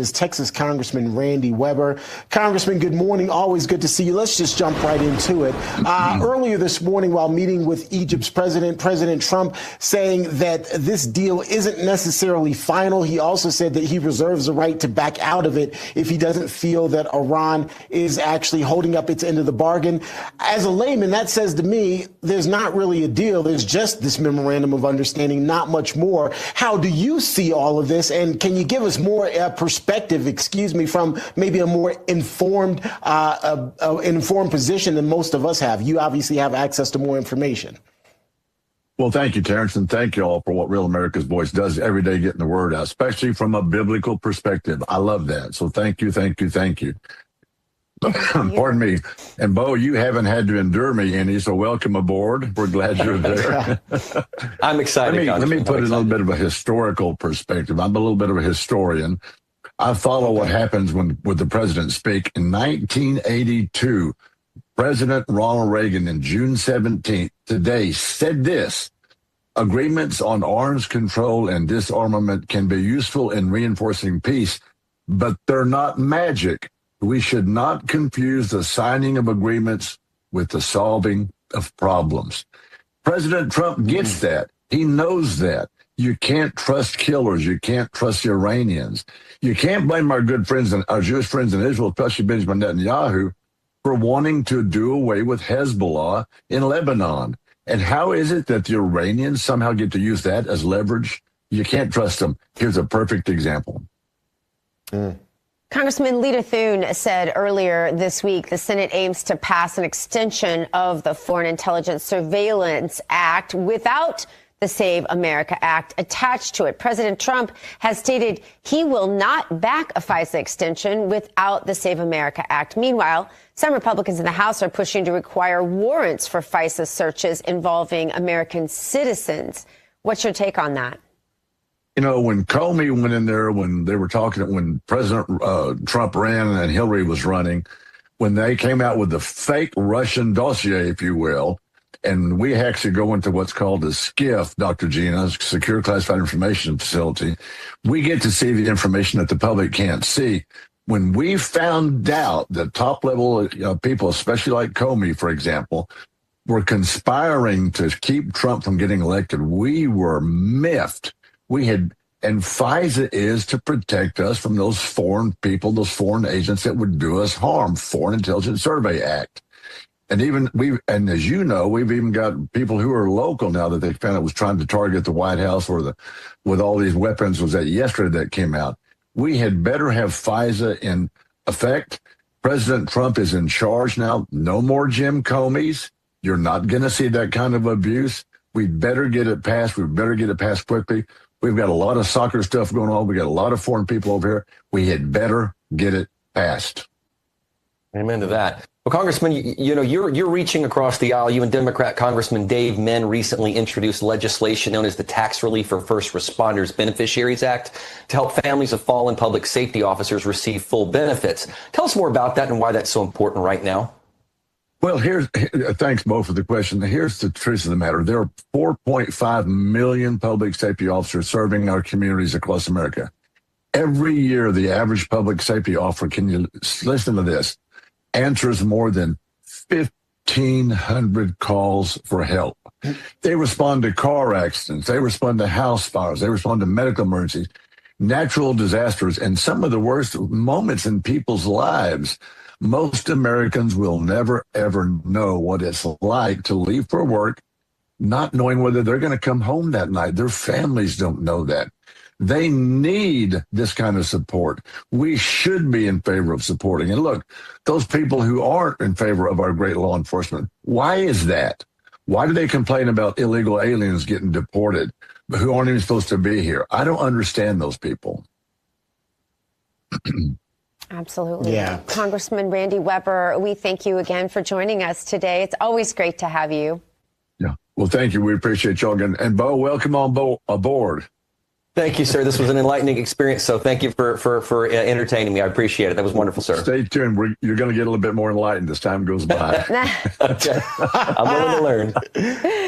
is Texas Congressman Randy Weber. Congressman, good morning. Always good to see you. Let's just jump right into it. Earlier this morning, while meeting with Egypt's President Trump, saying that this deal isn't necessarily final. He also said that he reserves the right to back out of it if he doesn't feel that Iran is actually holding up its end of the bargain. As a layman, that says to me, there's not really a deal. There's just this memorandum of understanding, not much more. How do you see all of this? And can you give us more perspective, from maybe a more informed position than most of us have? You obviously have access to more information. Well, thank you, Terrence, and thank you all for what Real America's Voice does every day, getting the word out, especially from a biblical perspective. I love that. So thank you, thank you, thank you. Pardon me. And Bo, you haven't had to endure me any, so welcome aboard. We're glad you're there. I'm excited. Let me put a little bit of a historical perspective. I'm a little bit of a historian. I follow what happens when the president speak. In 1982, President Ronald Reagan, in June 17th, today, said this: agreements on arms control and disarmament can be useful in reinforcing peace, but they're not magic. We should not confuse the signing of agreements with the solving of problems. President Trump gets that. He knows that. You can't trust killers. You can't trust the Iranians. You can't blame our good friends and our Jewish friends in Israel, especially Benjamin Netanyahu, for wanting to do away with Hezbollah in Lebanon. And how is it that the Iranians somehow get to use that as leverage? You can't trust them. Here's a perfect example. Congressman Lita Thune said earlier this week the Senate aims to pass an extension of the Foreign Intelligence Surveillance Act without the Save America Act attached to it. President Trump has stated he will not back a FISA extension without the Save America Act. Meanwhile, some Republicans in the House are pushing to require warrants for FISA searches involving American citizens. What's your take on that? You know, when Comey went in there, when they were talking, when President Trump ran and Hillary was running, when they came out with the fake Russian dossier, if you will, and we actually go into what's called a SCIF, Dr. Gina, Secure Classified Information Facility, we get to see the information that the public can't see. When we found out that top level people, especially like Comey, for example, were conspiring to keep Trump from getting elected, we were miffed. And FISA is to protect us from those foreign people, those foreign agents that would do us harm, Foreign Intelligence Survey Act. And as you know, we've even got people who are local now that they found out was trying to target the White House with all these weapons. Was that yesterday that came out? We had better have FISA in effect. President Trump is in charge now. No more Jim Comeys. You're not going to see that kind of abuse. We better get it passed. We better get it passed quickly. We've got a lot of soccer stuff going on. We got a lot of foreign people over here. We had better get it passed. Amen to that. Well, Congressman, you're reaching across the aisle. You and Democrat Congressman Dave Menn recently introduced legislation known as the Tax Relief for First Responders Beneficiaries Act to help families of fallen public safety officers receive full benefits. Tell us more about that and why that's so important right now. Well, thanks, Bo, for the question. Here's the truth of the matter. There are 4.5 million public safety officers serving our communities across America. Every year, the average public safety officer, can you listen to this, answers more than 1,500 calls for help. They respond to car accidents. They respond to house fires. They respond to medical emergencies, natural disasters, and some of the worst moments in people's lives. Most Americans will never, ever know what it's like to leave for work, not knowing whether they're going to come home that night. Their families don't know that. They need this kind of support. We should be in favor of supporting. And look, those people who aren't in favor of our great law enforcement, why is that? Why do they complain about illegal aliens getting deported who aren't even supposed to be here? I don't understand those people. Absolutely. Yeah. Congressman Randy Weber, we thank you again for joining us today. It's always great to have you. Yeah. Well, thank you. We appreciate y'all again. And Bo, welcome on aboard. Thank you, sir. This was an enlightening experience. So thank you for entertaining me. I appreciate it. That was wonderful, sir. Stay tuned. You're going to get a little bit more enlightened as time goes by. Okay. I'm willing to learn.